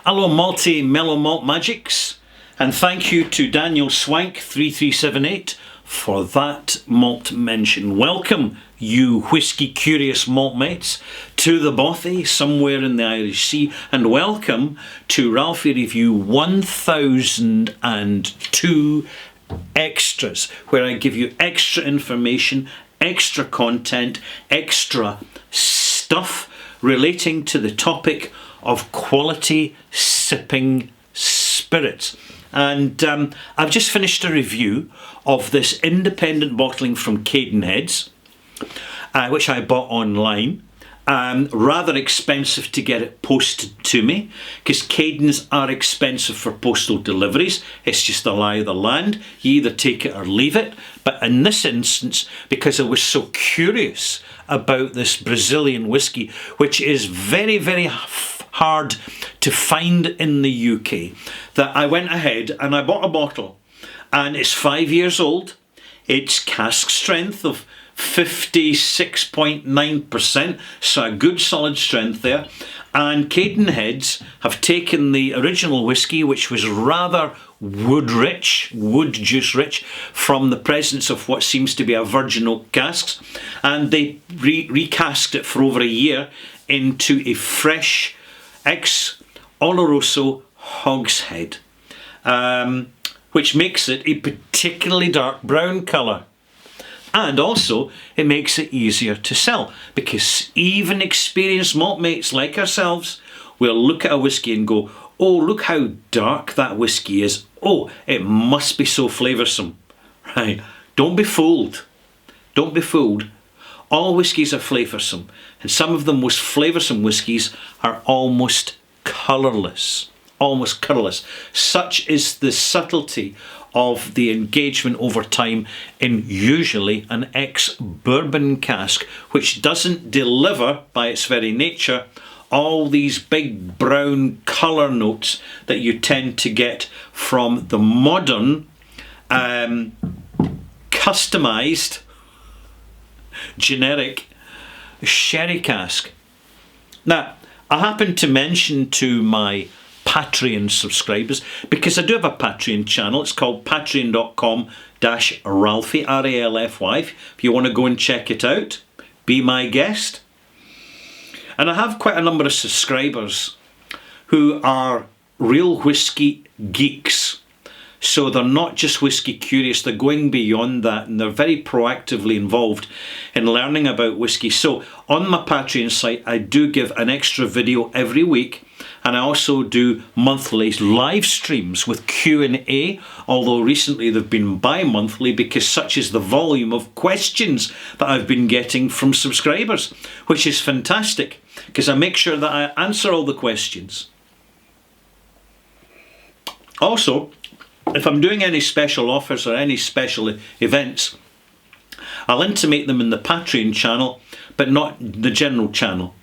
Hello Malty Mellow Malt Magics, and thank you to Daniel Swank 3378 for that malt mention. Welcome, you whisky curious malt mates, to the bothy somewhere in the Irish Sea, and welcome to Ralphie Review 1002 Extras, where I give you extra information, extra content, extra stuff relating to the topic of quality sipping spirits. And I've just finished a review of this independent bottling from Cadenheads, which I bought online. Rather expensive to get it posted to me, because Cadens are expensive for postal deliveries. It's just the lie of the land. You either take it or leave it. But in this instance, because I was so curious about this Brazilian whiskey, which is very, very hard to find in the UK, that I went ahead and I bought a bottle, and it's 5 years old. It's cask strength of 56.9%, so a good solid strength there. And Cadenheads have taken the original whiskey, which was rather wood juice rich, from the presence of what seems to be a virgin oak casks, and they recast it for over a year into a fresh ex-Oloroso hogshead, which makes it a particularly dark brown colour. And also, it makes it easier to sell, because even experienced malt mates like ourselves will look at a whiskey and go, oh, look how dark that whiskey is. Oh, it must be so flavoursome. Right? Don't be fooled. Don't be fooled. All whiskies are flavoursome, and some of the most flavoursome whiskies are almost colourless. Almost colourless. Such is the subtlety of the engagement over time in usually an ex-bourbon cask, which doesn't deliver, by its very nature, all these big brown colour notes that you tend to get from the modern, customised, generic sherry cask. Now, I happen to mention to my Patreon subscribers, because I do have a Patreon channel. It's called patreon.com/Ralphie, R-A-L-F-Y. If you want to go and check it out, be my guest. And I have quite a number of subscribers who are real whiskey geeks. So they're not just whiskey curious, they're going beyond that, and they're very proactively involved in learning about whiskey. So on my Patreon site, I do give an extra video every week, and I also do monthly live streams with Q&A, although recently they've been bi-monthly, because such is the volume of questions that I've been getting from subscribers, which is fantastic, because I make sure that I answer all the questions. Also, if I'm doing any special offers or any special events, I'll intimate them in the Patreon channel, but not the general channel.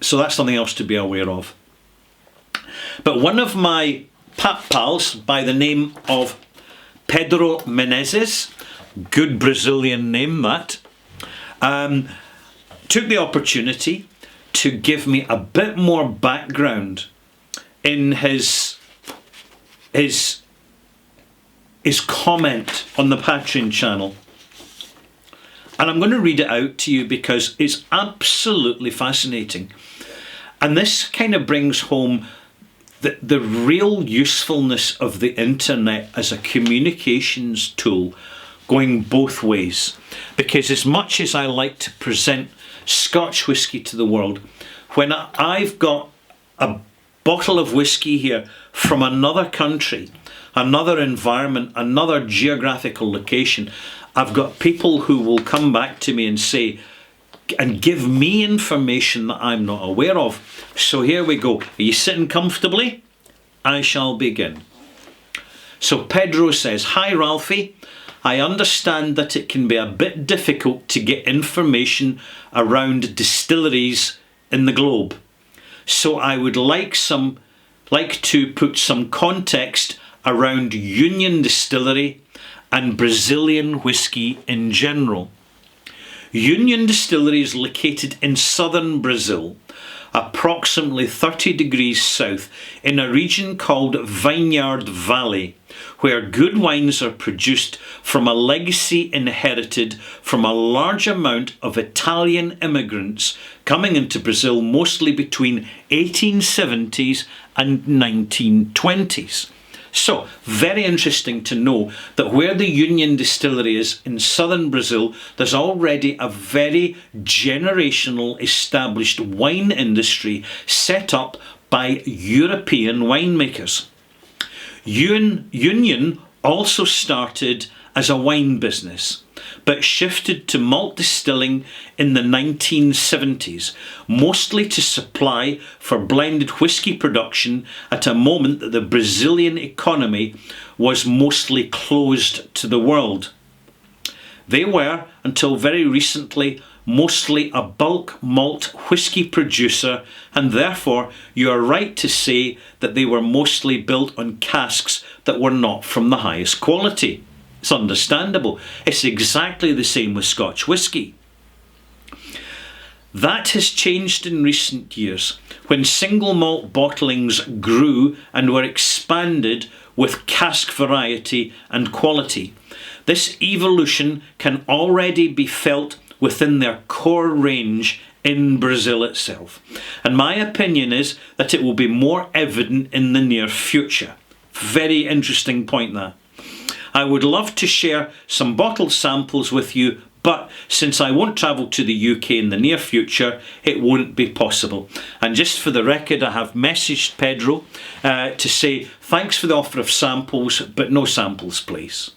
So that's something else to be aware of. But one of my pals by the name of Pedro Menezes, good Brazilian name that, took the opportunity to give me a bit more background in his comment on the Patreon channel. And I'm going to read it out to you because it's absolutely fascinating. And this kind of brings home the real usefulness of the internet as a communications tool, going both ways. Because as much as I like to present Scotch whisky to the world, when I've got a bottle of whisky here from another country, another environment, another geographical location, I've got people who will come back to me and say, and give me information that I'm not aware of. So here we go. Are you sitting comfortably? I shall begin. So Pedro says, "Hi Ralphie, I understand that it can be a bit difficult to get information around distilleries in the globe. So I would like to put some context around Union Distillery and Brazilian whiskey in general. Union Distillery is located in southern Brazil, approximately 30 degrees south, in a region called Vineyard Valley, where good wines are produced from a legacy inherited from a large amount of Italian immigrants coming into Brazil mostly between 1870s and 1920s. So, very interesting to know that where the Union Distillery is in southern Brazil, there's already a very generational established wine industry set up by European winemakers. Union also started as a wine business, but shifted to malt distilling in the 1970s, mostly to supply for blended whisky production at a moment that the Brazilian economy was mostly closed to the world. They were, until very recently, mostly a bulk malt whisky producer, and therefore you are right to say that they were mostly built on casks that were not from the highest quality. It's understandable. It's exactly the same with Scotch whisky. That has changed in recent years when single malt bottlings grew and were expanded with cask variety and quality. This evolution can already be felt within their core range in Brazil itself. And my opinion is that it will be more evident in the near future. Very interesting point that. I would love to share some bottle samples with you, but since I won't travel to the UK in the near future, it won't be possible. And just for the record, I have messaged Pedro to say thanks for the offer of samples, but no samples, please.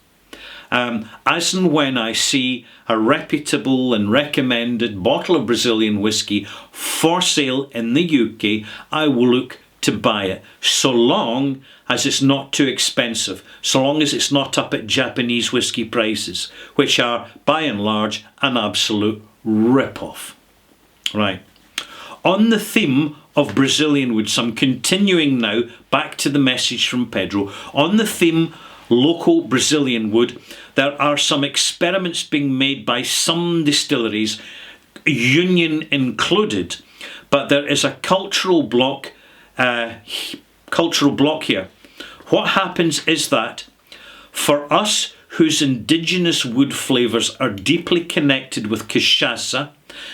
As and when I see a reputable and recommended bottle of Brazilian whisky for sale in the UK, I will look to buy it, so long as it's not too expensive, so long as it's not up at Japanese whisky prices, which are by and large an absolute rip-off. Right. On the theme of Brazilian woods, I'm continuing now back to the message from Pedro. On the theme local Brazilian wood, there are some experiments being made by some distilleries, Union included, but there is a cultural block here. What happens is that for us whose indigenous wood flavours are deeply connected with cachaça,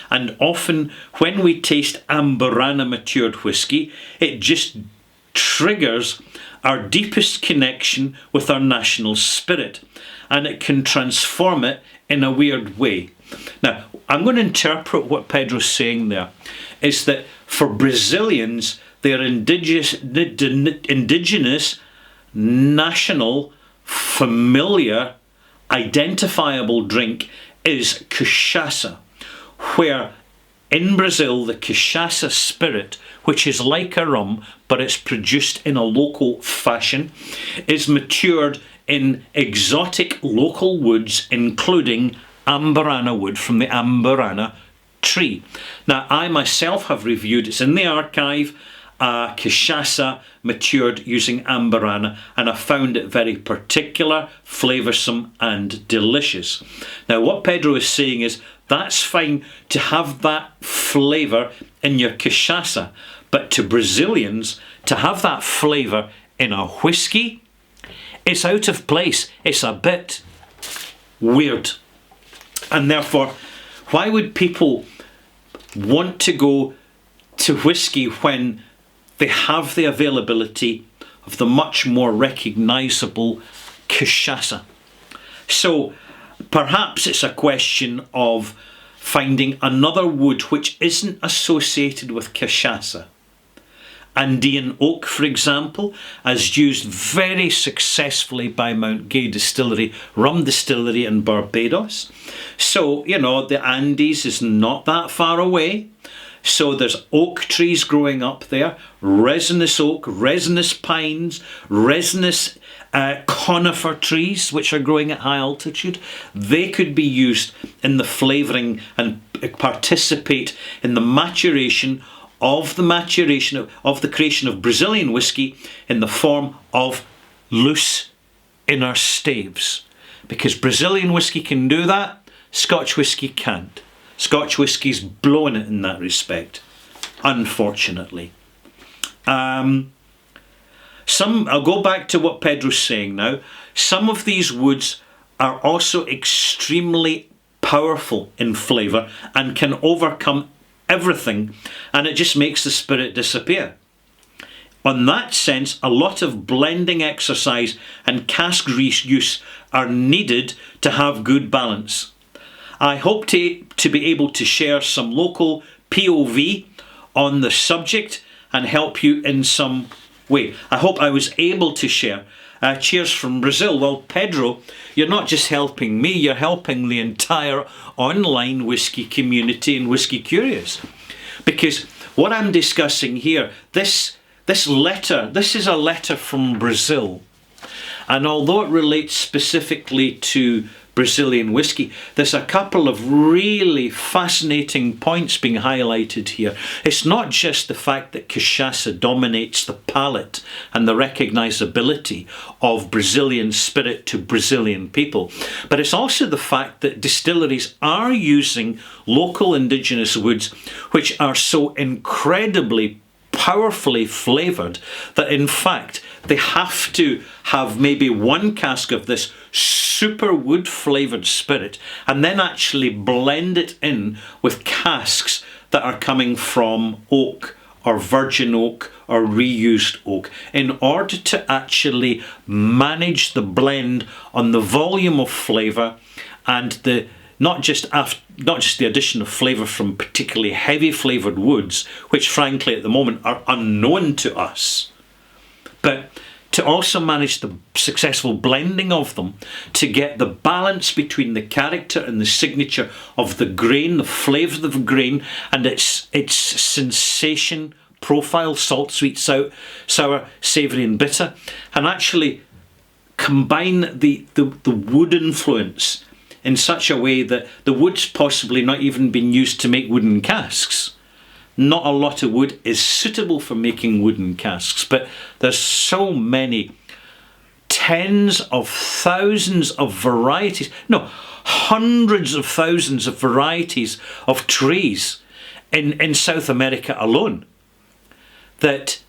and often when we taste Amburana matured whisky, it just triggers our deepest connection with our national spirit, and it can transform it in a weird way. Now, I'm going to interpret what Pedro's saying there, is that for Brazilians, their indigenous, national, familiar, identifiable drink is cachaça, where in Brazil the cachaça spirit, which is like a rum but it's produced in a local fashion, is matured in exotic local woods, including Amburana wood from the Amburana tree. Now, I myself have reviewed, it's in the archive, cachaça matured using Amburana, and I found it very particular, flavoursome and delicious. Now, what Pedro is saying is that's fine to have that flavour in your cachaça, but to Brazilians, to have that flavour in a whisky, it's out of place. It's a bit weird. And therefore, why would people want to go to whisky when they have the availability of the much more recognisable cachaça? So perhaps it's a question of finding another wood which isn't associated with cachaça. Andean oak, for example, as used very successfully by Mount Gay Distillery, rum distillery in Barbados. So, you know, the Andes is not that far away. So there's oak trees growing up there, resinous oak, resinous pines, resinous conifer trees, which are growing at high altitude. They could be used in the flavouring and participate in the maturation of the creation of Brazilian whisky in the form of loose inner staves. Because Brazilian whisky can do that, Scotch whisky can't. Scotch whisky's blowing it in that respect. unfortunately. I'll go back to what Pedro's saying now. Some of these woods are also extremely powerful in flavour and can overcome everything, and it just makes the spirit disappear. On that sense, a lot of blending exercise and cask use are needed to have good balance. I hope to be able to share some local POV on the subject and help you in some way. I hope I was able to share. Cheers from Brazil. Well, Pedro, you're not just helping me, you're helping the entire online whisky community and Whisky Curious. Because what I'm discussing here, this letter, this is a letter from Brazil. And although it relates specifically to Brazilian whisky, there's a couple of really fascinating points being highlighted here. It's not just the fact that cachaça dominates the palate and the recognisability of Brazilian spirit to Brazilian people, but it's also the fact that distilleries are using local indigenous woods which are so incredibly powerfully flavoured that in fact they have to have maybe one cask of this super wood flavoured spirit and then actually blend it in with casks that are coming from oak or virgin oak or reused oak in order to actually manage the blend on the volume of flavour and the not just the addition of flavour from particularly heavy flavoured woods, which frankly at the moment are unknown to us, but to also manage the successful blending of them to get the balance between the character and the signature of the grain, the flavour of the grain, and its sensation profile, salt, sweet, sour, savoury and bitter, and actually combine the wood influence in such a way that the wood's possibly not even been used to make wooden casks. Not a lot of wood is suitable for making wooden casks, but there's so many tens of thousands of varieties, no, hundreds of thousands of varieties of trees in South America alone, that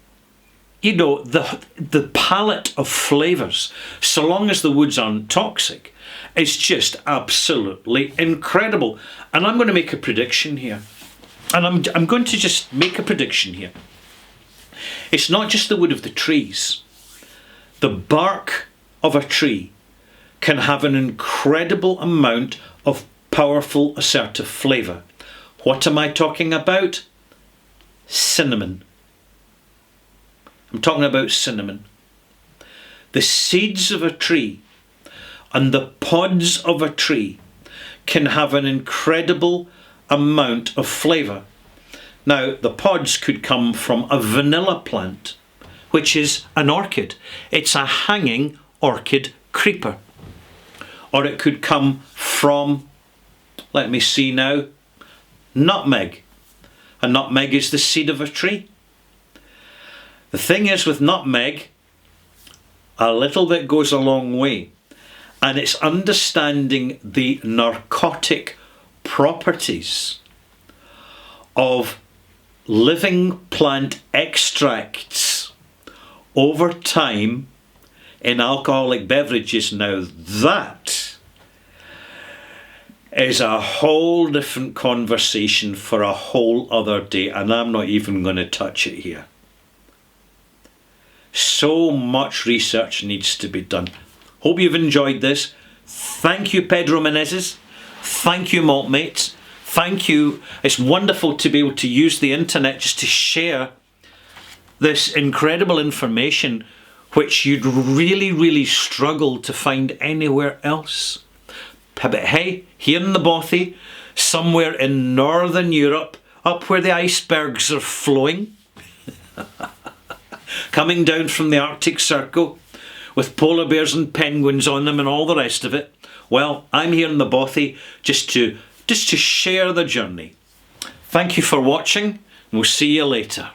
you know the palette of flavours, so long as the woods aren't toxic, is just absolutely incredible. And I'm going to make a prediction here. And I'm going to just make a prediction here. It's not just the wood of the trees. The bark of a tree can have an incredible amount of powerful assertive flavour. What am I talking about? Cinnamon. I'm talking about cinnamon. The seeds of a tree and the pods of a tree can have an incredible amount of flavour. Now, the pods could come from a vanilla plant, which is an orchid. It's a hanging orchid creeper. Or it could come from, let me see now, nutmeg. A nutmeg is the seed of a tree. The thing is with nutmeg, a little bit goes a long way. And it's understanding the narcotic properties of living plant extracts over time in alcoholic beverages. Now that is a whole different conversation for a whole other day, and I'm not even going to touch it here. So much research needs to be done. Hope you've enjoyed this. Thank you, Pedro Menezes. Thank you, Maltmates. Thank you. It's wonderful to be able to use the internet just to share this incredible information which you'd really, really struggle to find anywhere else. But hey, here in the Bothy, somewhere in Northern Europe, up where the icebergs are flowing, coming down from the Arctic Circle, with polar bears and penguins on them and all the rest of it. Well, I'm here in the Bothy just to share the journey. Thank you for watching, and we'll see you later.